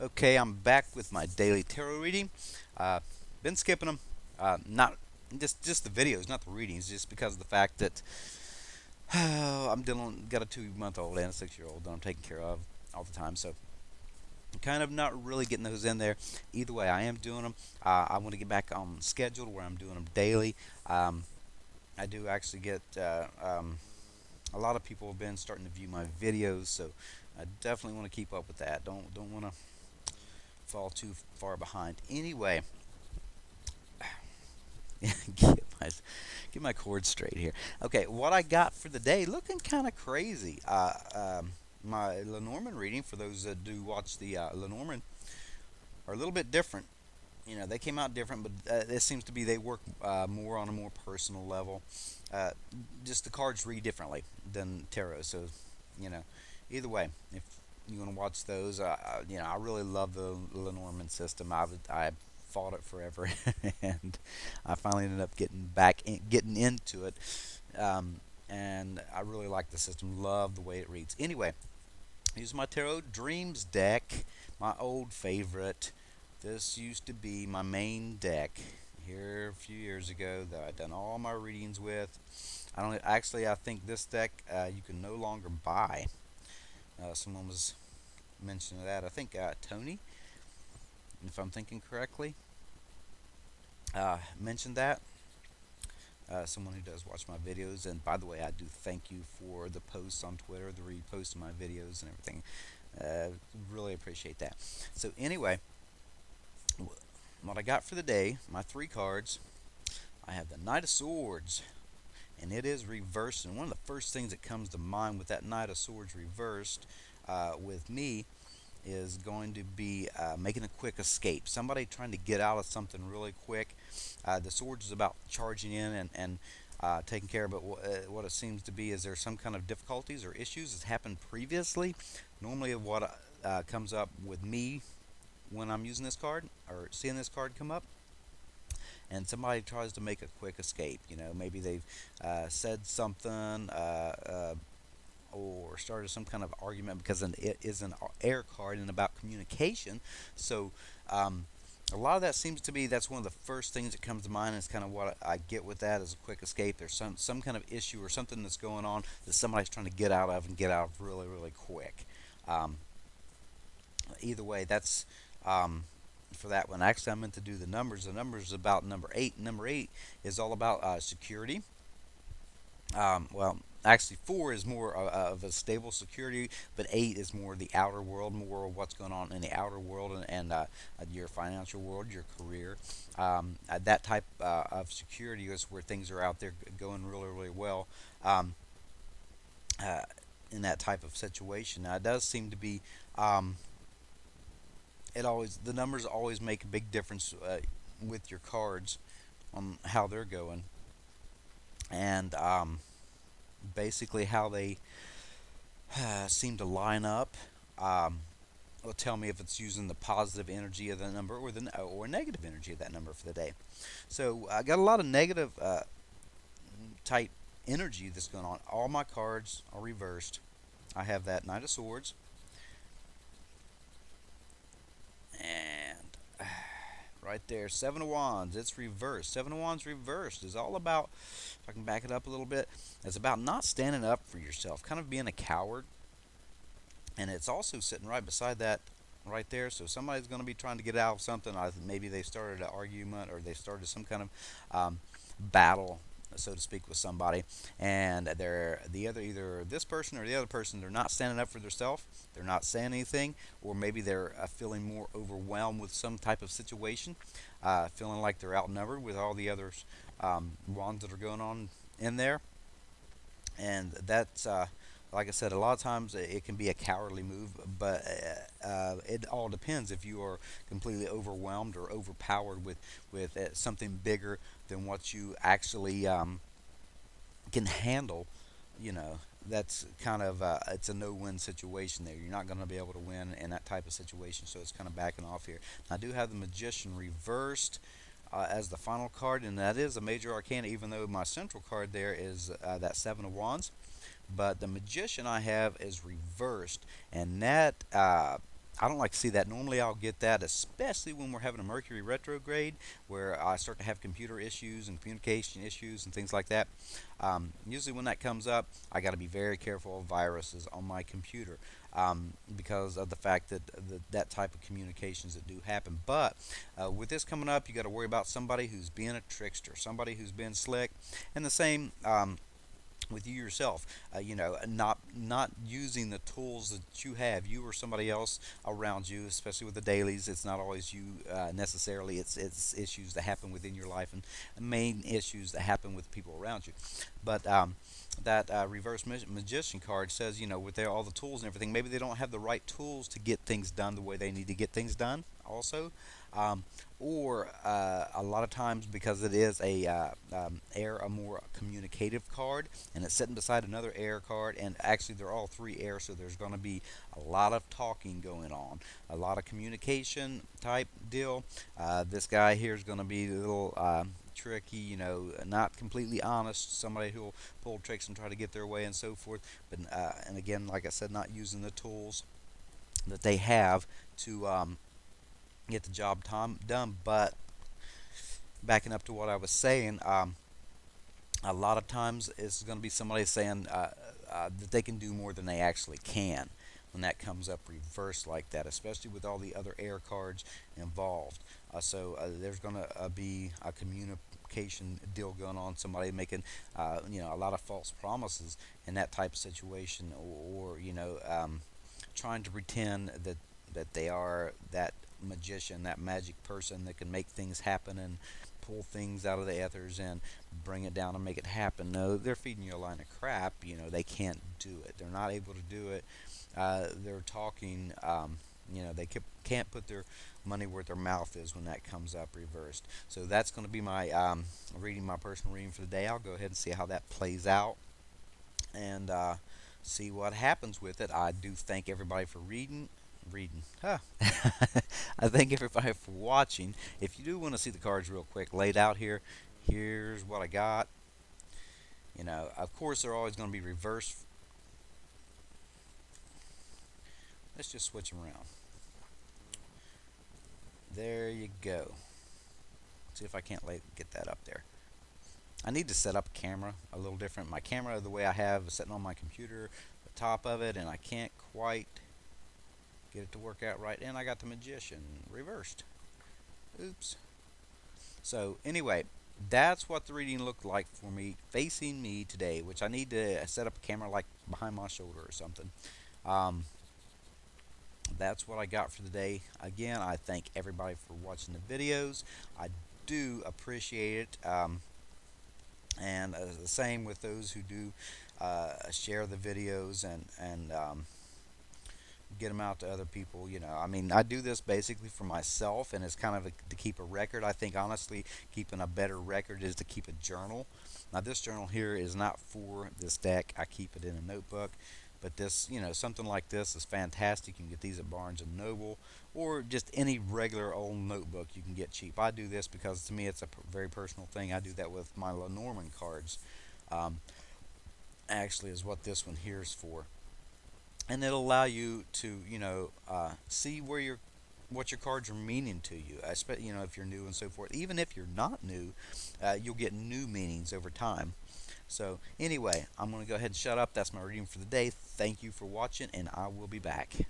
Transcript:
Okay, I'm back with my daily tarot reading. Uh, been skipping them, not just the videos, not the readings, just because of the fact that I'm dealing got a 2 month old and a 6 year old that I'm taking care of all the time. So I'm kind of not really getting those in there. Either way, I am doing them. I want to get back on schedule where I'm doing them daily. Um, I do actually get a lot of people have been starting to view my videos, so I definitely want to keep up with that. Don't want to fall too far behind. Anyway, get my get my chords straight here. Okay, what I got for the day looking kind of crazy. My Lenormand reading for those that do watch the Lenormand are a little bit different. You know, they came out different, but it seems to be they work more on a more personal level. Uh, just the cards read differently than tarot. So, you know, either way, if you want to watch those, I really love the Lenormand system. I fought it forever, and I finally ended up getting into it. And I really like the system. Love the way it reads. Anyway, here's my Tarot Dreams deck, my old favorite. This used to be my main deck here a few years ago that I'd done all my readings with. I don't actually. I think this deck you can no longer buy. Someone was mentioning that. I think Tony, if I'm thinking correctly, mentioned that. Someone who does watch my videos, and by the way, I do thank you for the posts on Twitter, the repost of my videos and everything. Really appreciate that. So anyway, what I got for the day, my 3 cards. I have the Knight of Swords, and it is reversed. And one of the first things that comes to mind with that Knight of Swords reversed with me is going to be making a quick escape. Somebody trying to get out of something really quick. The Swords is about charging in and taking care of it. What it seems to be is there some kind of difficulties or issues that's happened previously. Normally, what comes up with me when I'm using this card or seeing this card come up, and somebody tries to make a quick escape. You know, maybe they've said something or started some kind of argument because it is an air card and about communication. So a lot of that seems to be that's one of the first things that comes to mind. Is kind of what I get with that is a quick escape. There's some kind of issue or something that's going on that somebody's trying to get out of and get out of really quick. Um, Either way, that's for that one. Actually, I meant to do the numbers. The numbers is about number 8. Number 8 is all about security. Well, actually, 4 is more of a stable security, but 8 is more the outer world, more of what's going on in the outer world and your financial world, your career. That type of security is where things are out there going really well. Um, uh, in that type of situation, now it does seem to be. It always the numbers always make a big difference with your cards on how they're going, and basically how they seem to line up. Um, will tell me if it's using the positive energy of the number or negative energy of that number for the day. So I got a lot of negative type energy that's going on. All my cards are reversed. I have that Knight of Swords and right there, Seven of Wands. It's reversed. Seven of Wands reversed is all about. If I can back it up a little bit, it's about not standing up for yourself, kind of being a coward, and it's also sitting right beside that right there. So somebody's going to be trying to get out of something. Maybe they started an argument or they started some kind of battle, so to speak, with somebody, and they're the other either this person or the other person. They're not standing up for themselves. They're not saying anything, or maybe they're feeling more overwhelmed with some type of situation, feeling like they're outnumbered with all the others wands that are going on in there, and that's like I said, a lot of times it can be a cowardly move, but it all depends if you are completely overwhelmed or overpowered with something bigger than what you actually can handle. You know, that's kind of it's a no-win situation there. You're not going to be able to win in that type of situation, so it's kind of backing off here. I do have the Magician reversed as the final card, and that is a major arcana, even though my central card there is that Seven of Wands. But the Magician I have is reversed, and that I don't like to see that. Normally, I'll get that, especially when we're having a Mercury retrograde, where I start to have computer issues and communication issues and things like that. Usually, when that comes up, I got to be very careful of viruses on my computer, because of the fact that that type of communications that do happen. But with this coming up, you got to worry about somebody who's being a trickster, somebody who's been slick, and the same. With you yourself, not using the tools that you have, you or somebody else around you, especially with the dailies. It's not always you necessarily. It's issues that happen within your life, and main issues that happen with people around you. But that reverse magician card says, with all the tools and everything, maybe they don't have the right tools to get things done the way they need to get things done. Also, um, or a lot of times, because it is a more communicative card, and it's sitting beside another air card, and actually they're all three air, so there's going to be a lot of talking going on, a lot of communication type deal. This guy here is going to be a little tricky, not completely honest, somebody who'll pull tricks and try to get their way and so forth. But and again, like I said, not using the tools that they have to get the job done. But backing up to what I was saying, a lot of times it's going to be somebody saying that they can do more than they actually can when that comes up reversed like that, especially with all the other air cards involved. So there's going to be a communication deal going on, somebody making a lot of false promises in that type of situation, or trying to pretend that they are that magician, that magic person that can make things happen and pull things out of the ethers and bring it down and make it happen. No, they're feeding you a line of crap. They can't do it. They're not able to do it. They're talking. They can't put their money where their mouth is when that comes up reversed. So that's going to be my my personal reading for the day. I'll go ahead and see how that plays out, and see what happens with it. I do thank everybody for reading. Huh. I thank everybody for watching. If you do want to see the cards real quick laid out here, here's what I got. Of course, they're always going to be reversed. Let's just switch them around. There you go. See if I can't get that up there. I need to set up a camera a little different. My camera, the way I have, is sitting on my computer, the top of it, and I can't quite get it to work out right. And I got the magician reversed. Oops. So anyway, that's what the reading looked like for me, facing me today, which I need to set up a camera like behind my shoulder or something. That's what I got for the day. Again, I thank everybody for watching the videos. I do appreciate it. And the same with those who do share the videos and get them out to other people. I do this basically for myself, and it's kind of to keep a record. I think honestly, keeping a better record is to keep a journal. Now, this journal here is not for this deck. I keep it in a notebook. But this, something like this is fantastic. You can get these at Barnes and Noble, or just any regular old notebook you can get cheap. I do this because to me it's a very personal thing. I do that with my Lenormand cards. Actually, is what this one here is for, and it'll allow you to, see what your cards are meaning to you. Especially, if you're new and so forth. Even if you're not new, you'll get new meanings over time. So anyway, I'm going to go ahead and shut up. That's my reading for the day. Thank you for watching, and I will be back.